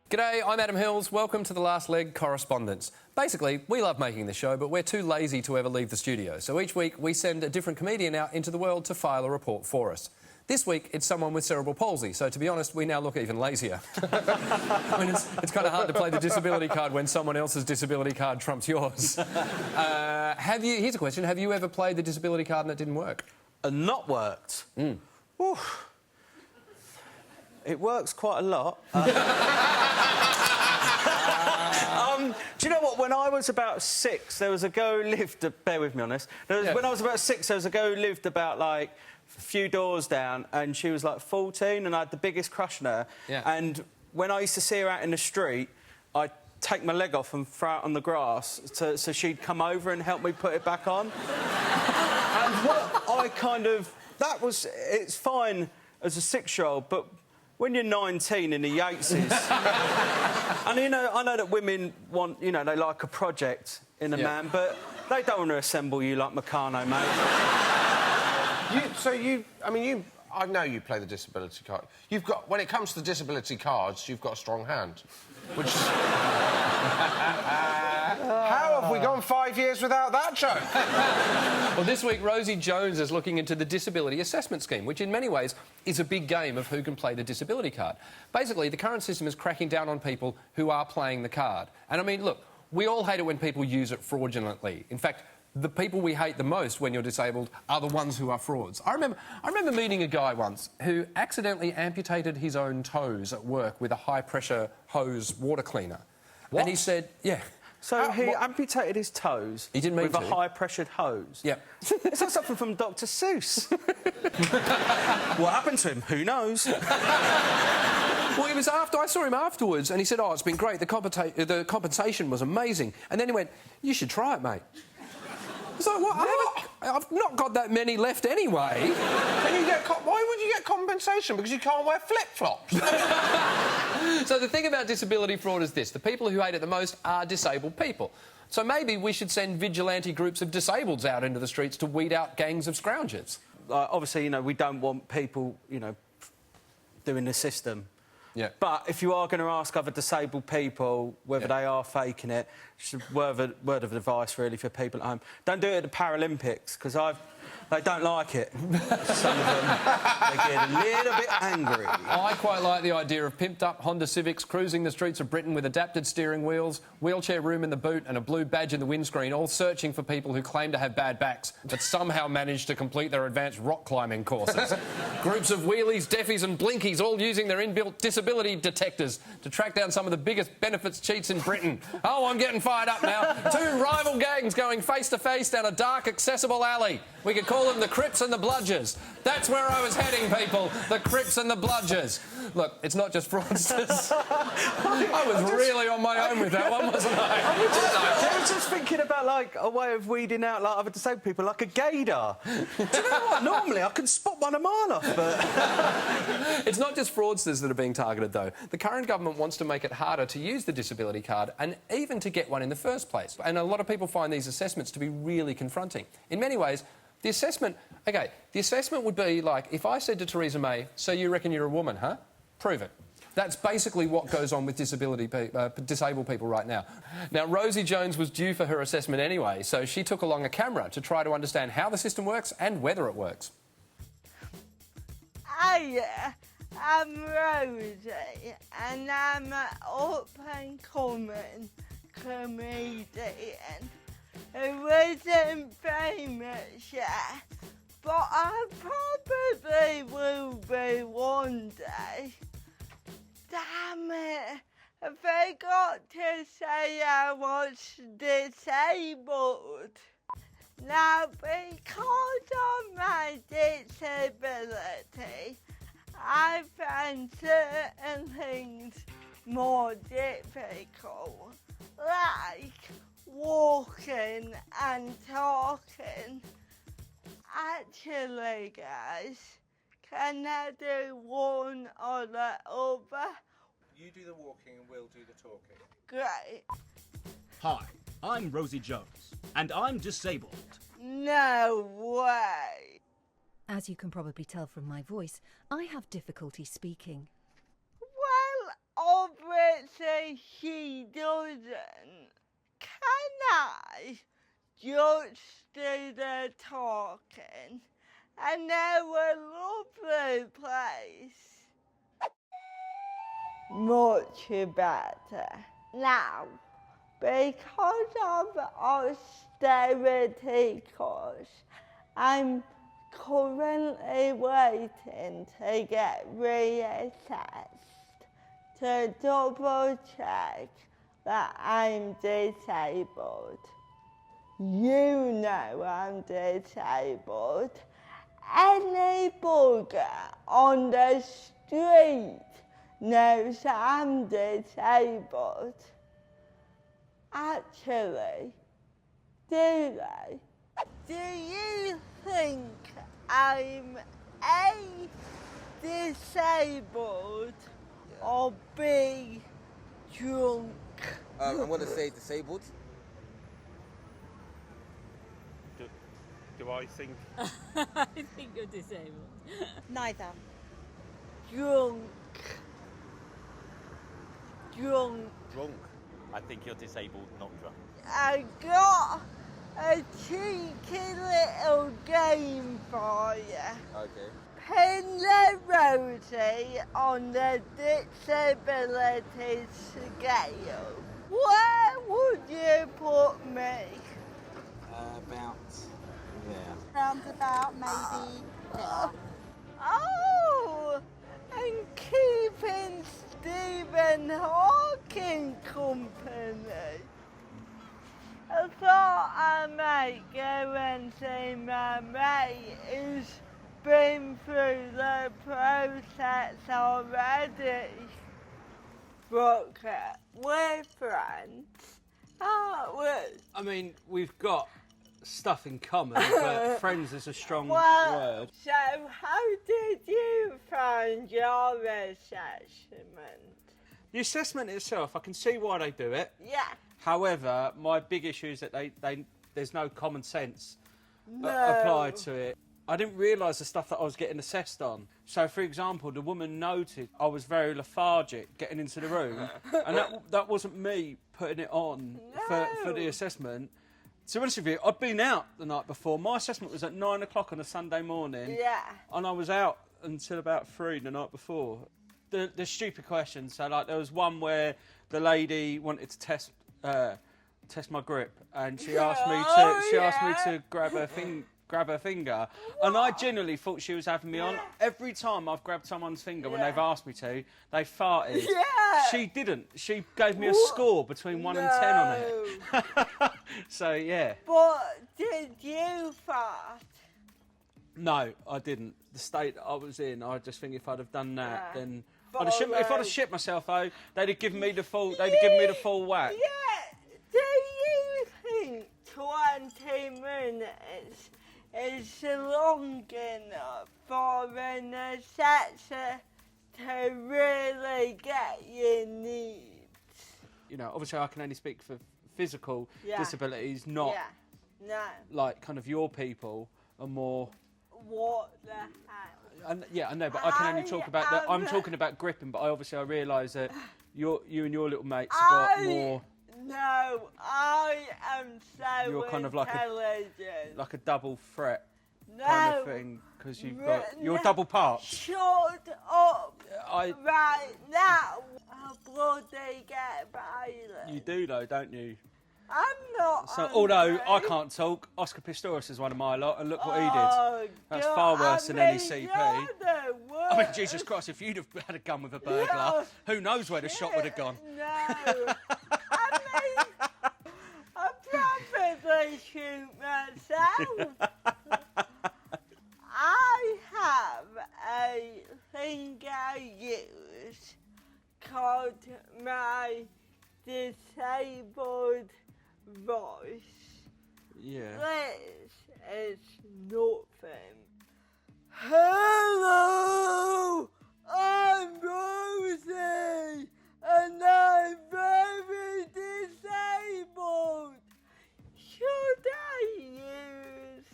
G'day, I'm Adam Hills. Welcome to the last leg, Correspondents. Basically, we love making this show, but we're too lazy to ever leave the studio. So each week, we send a different comedian out into the world to file a report for us. This week, it's someone with cerebral palsy, so to be honest, we now look even lazier. I mean, it's kind of hard to play the disability card when someone else's disability card trumps yours. Here's a question. Have you ever played the disability card and it didn't work? Not worked? Oof. It works quite a lot. Do you know what? When I was about 6, there was a girl who lived... Bear with me on this. When I was about 6, there was a girl who lived about, like, a few doors down, and she was, like, 14, and I had the biggest crush on her. Yeah. And when I used to see her out in the street, I'd take my leg off and throw it on the grass so she'd come over and help me put it back on. And what I kind of... That was... It's fine as a 6-year-old, but... When you're 19 in the Yateses, and, you know, I know that women want, you know, they like a project in a man, but they don't want to assemble you like Meccano, mate. I know you play the disability card. You've got, when it comes to disability cards, you've got a strong hand. Which is... How have we gone 5 years without that joke? Well, this week, Rosie Jones is looking into the Disability Assessment Scheme, which in many ways is a big game of who can play the disability card. Basically, the current system is cracking down on people who are playing the card. And, I mean, look, we all hate it when people use it fraudulently. In fact, the people we hate the most when you're disabled are the ones who are frauds. I remember meeting a guy once who accidentally amputated his own toes at work with a high-pressure hose water cleaner. What? And he said, yeah... So he amputated his toes with a high-pressured hose? Yeah. Is that something from Dr Seuss? What happened to him? Who knows? Well, it was after... I saw him afterwards, and he said, oh, it's been great, the compensation was amazing. And then he went, you should try it, mate. So what? I've not got that many left anyway. Why would you get compensation? Because you can't wear flip-flops. So the thing about disability fraud is this. The people who hate it the most are disabled people. So maybe we should send vigilante groups of disableds out into the streets to weed out gangs of scroungers. Obviously, you know, we don't want people, you know, doing the system. Yeah. But if you are going to ask other disabled people whether they are faking it, just a word of advice, really, for people at home. Don't do it at the Paralympics, because they don't like it. Some of them, they get a little bit angry. I quite like the idea of pimped-up Honda Civics cruising the streets of Britain with adapted steering wheels, wheelchair room in the boot and a blue badge in the windscreen, all searching for people who claim to have bad backs but somehow manage to complete their advanced rock climbing courses. Groups of wheelies, deafies and blinkies all using their inbuilt disability detectors to track down some of the biggest benefits cheats in Britain. Oh, I'm getting fired up now. 2 rival gangs going face-to-face down a dark, accessible alley. We could call them the Crips and the Bludgers. That's where I was heading, people. The Crips and the Bludgers. Look, it's not just fraudsters. I was really on my own with that one, wasn't I? I was just thinking about, like, a way of weeding out, like, other disabled people, like a gaydar. Do you know what? Normally I can spot one a mile off, but... It's not just fraudsters that are being targeted, though. The current government wants to make it harder to use the disability card and even to get one in the first place. And a lot of people find these assessments to be really confronting. In many ways, the assessment would be like, if I said to Theresa May, so you reckon you're a woman, huh? Prove it. That's basically what goes on with disabled people right now. Now, Rosie Jones was due for her assessment anyway, so she took along a camera to try to understand how the system works and whether it works. Hiya, I'm Rosie, and I'm an up-and-coming comedian who isn't famous yet, but I probably will be one day. Damn it, I forgot to say I was disabled. Now, because of my disability, I find certain things more difficult, like walking and talking. Actually, guys, can I do one or the other? You do the walking and we'll do the talking. Great. Hi, I'm Rosie Jones, and I'm disabled. No way. As you can probably tell from my voice, I have difficulty speaking. Well, obviously say she doesn't, can I just do the talking and have a lovely place? Much better. Now, because of austerity course, I'm currently waiting to get reassessed to double check that I'm disabled. You know I'm disabled. Any bugger on the street knows I'm disabled. Actually, do they? Do you think I'm A, disabled, or B, drunk? I'm going to say disabled. Do I think? I think you're disabled. Neither. Drunk. Drunk. Drunk. I think you're disabled, not drunk. I got a cheeky little game for you. Okay. Pin the Rosie on the disability scale. Where would you put me? About there. Round about maybe there. Oh, and keeping Stephen Hawking company. I thought I might go and see my mate who's been through the process already. Brooker, we're friends, aren't we? I mean, we've got stuff in common, but friends is a strong Well, word. so how did you find your assessment? The assessment itself, I can see why they do it. Yeah. However, my big issue is that there's no common sense applied to it. I didn't realise the stuff that I was getting assessed on. So, for example, the woman noted I was very lethargic getting into the room, and that wasn't me putting it on for the assessment. To be honest with you, I'd been out the night before. My assessment was at 9 o'clock on a Sunday morning. Yeah. And I was out until about 3 the night before. The stupid questions. So, like, there was one where the lady wanted to test my grip, and she asked me to grab her finger, and I genuinely thought she was having me on. Every time I've grabbed someone's finger when they've asked me to, they farted. Yeah. She didn't. She gave me a score between 1 and 10 on it. So yeah. But did you fart? No, I didn't. The state that I was in, I just think if I'd have done that, then if I'd have shit myself though, they'd have given me the full whack. Yeah. Do you think 20 minutes is long enough for an assessor to really get your needs? You know, obviously I can only speak for physical disabilities, not like kind of your people are more. What the hell? I know, but I can only talk about that. I'm talking about gripping, but I realise that you and your little mates have got more. No, I am so You're kind of intelligent. like a double threat kind of thing, because you're double parts. Shut up I right now. I'll bloody get violent. You do though, don't you? I'm not. So although I can't talk, Oscar Pistorius is one of my lot, and look what he did. That's far worse than any CP. I mean, Jesus Christ, if you'd have had a gun with a burglar, who knows where the shot would have gone? No. I mean, I'd probably shoot myself. I have a thing I use called my disabled voice. Yeah. This is nothing. Hello, I'm Rosie, and I'm very disabled. Should I use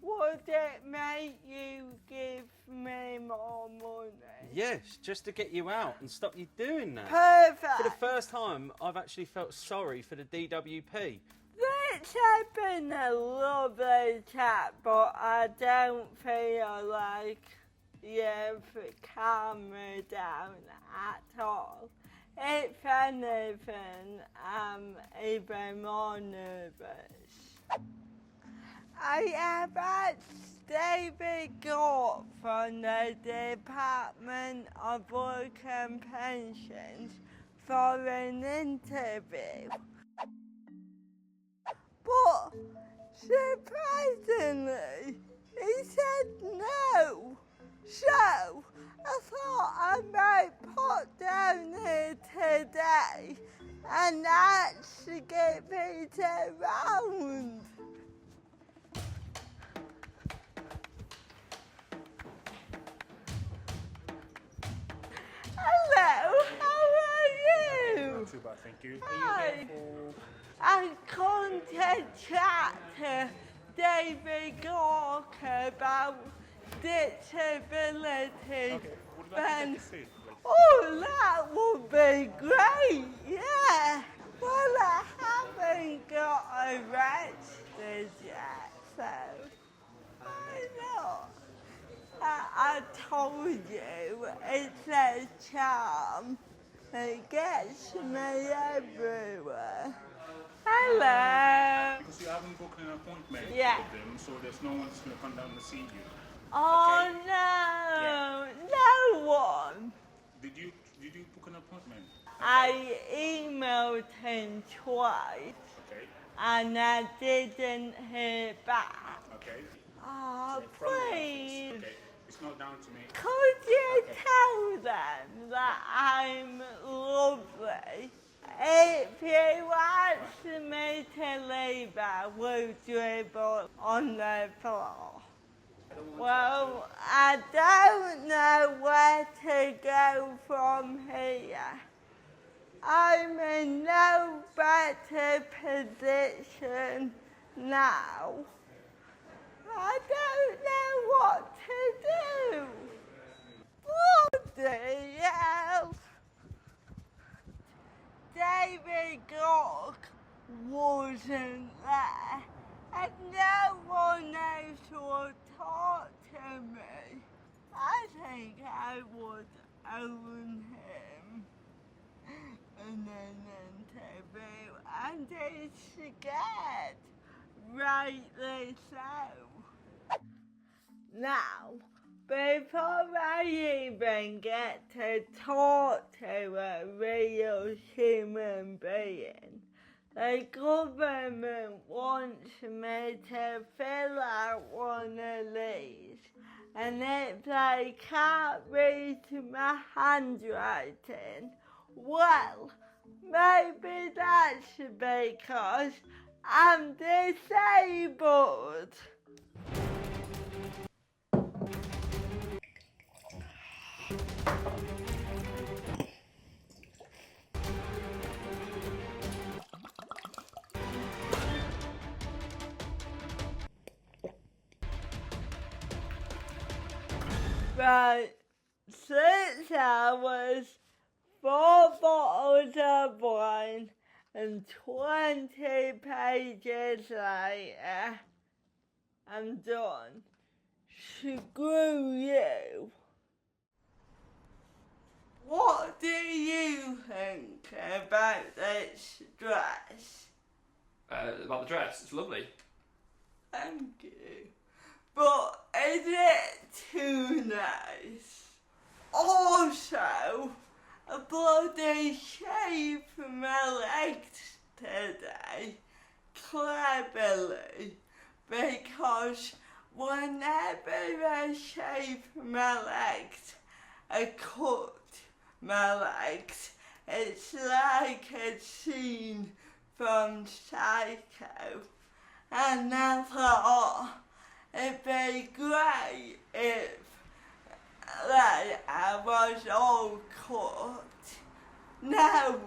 would it make you give me more money? Yes, just to get you out and stop you doing that. Perfect. For the first time, I've actually felt sorry for the DWP. This has been a lovely chat, but I don't feel like you've calmed me down at all. If anything, I'm even more nervous. I have asked David Gort from the Department of Work and Pensions for an interview. But surprisingly, he said no. So I thought I might pop down here today and actually get it around. Hello, how are you? Not too bad, thank you. Hi. I come to chat to David Gork about disability. Okay, would you like to take a seat, please? Oh, that would be great, yeah. Well, I haven't got arrested yet, so why not? I told you, it's a charm. It gets me everywhere. Hello. Because you haven't booked an appointment Yeah. with them, so there's no one's going to come down to see you. Oh, Okay. no, no one. Did you book an appointment? I emailed him twice Okay. and I didn't hear back. Okay. Oh, From the office. please. Okay. It's not down to me. Could you Okay. tell them that I'm lovely? If you ask me to leave, I will dribble on the floor. Well, I don't know where to go from here. I'm in no better position now. I don't know what to do. Bloody hell. David Gork wasn't there, and no one else would talk to me. I think I would own him in an interview, and he's scared, rightly so. Now, before I even get to talk to a real human being, the government wants me to fill out one of these. And if they can't read my handwriting, well, maybe that's because I'm disabled. Right, 6 hours, 4 bottles of wine, and 20 pages later, I'm done. Screw you. What do you think about this dress? About the dress, it's lovely. Thank you. But is it too nice? Also, a bloody shave from my legs today, cleverly, because whenever I shave my legs, I cut my legs. It's like a scene from Psycho, and I thought it'd be great if I was all cut. No,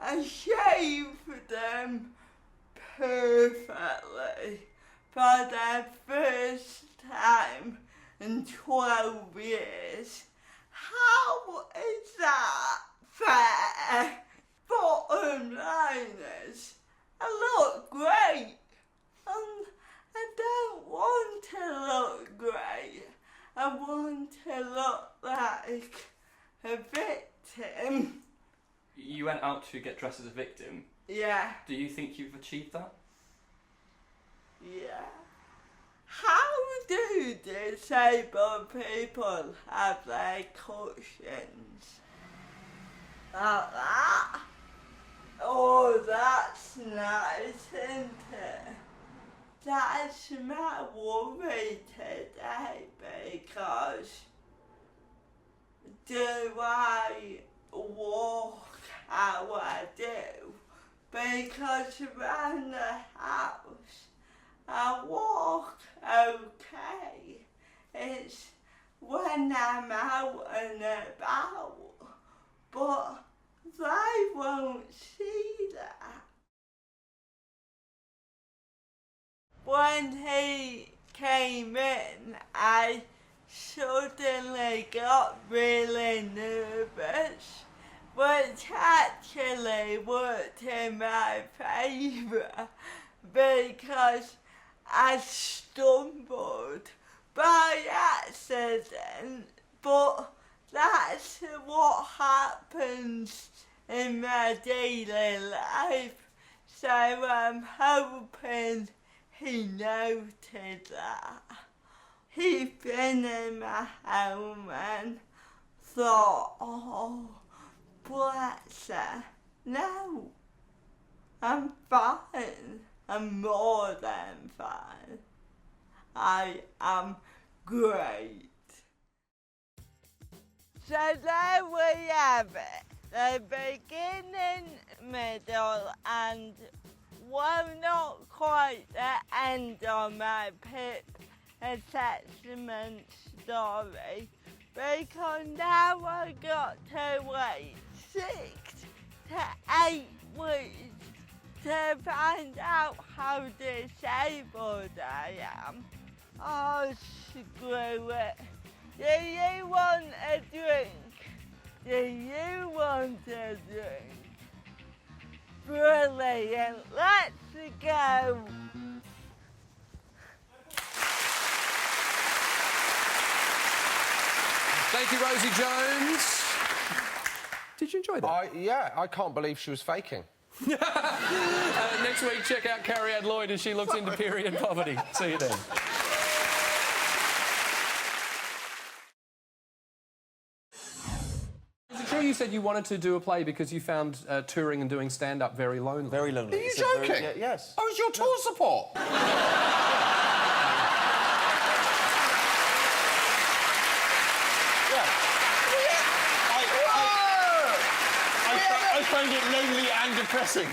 I shaved them perfectly for the first time in 12 years. How is that fair? Bottom line is, I look great. And I don't want to look great. I want to look like a victim. You went out to get dressed as a victim. Yeah. Do you think you've achieved that? Yeah. How do disabled people have their cushions? Like that? Oh, that's nice, isn't it? That's my worry today, because do I walk how I do? Because around the house I walk okay. It's when I'm out and about, but they won't see that. When he came in, I suddenly got really nervous, which actually worked in my favour, because I stumbled by accident, but that's what happens in my daily life, so I'm hoping he noted that. He's been in my home and thought, oh, bless her. No, I'm fine. I'm more than fine. I am great. So there we have it. The beginning, middle and, well, not quite the end of my PIP assessment story, because now I've got to wait 6 to 8 weeks to find out how disabled I am. Oh, screw it. Do you want a drink? Do you want a drink? Brilliant. Let's go. Thank you, Rosie Jones. Did you enjoy that? Yeah, I can't believe she was faking. Next week, check out Carrie-Anne Lloyd as she looks into period poverty. See you then. Is it true you said you wanted to do a play because you found touring and doing stand-up very lonely? Very lonely. Are you joking? Yes. I was your tour support. I found it lonely and depressing.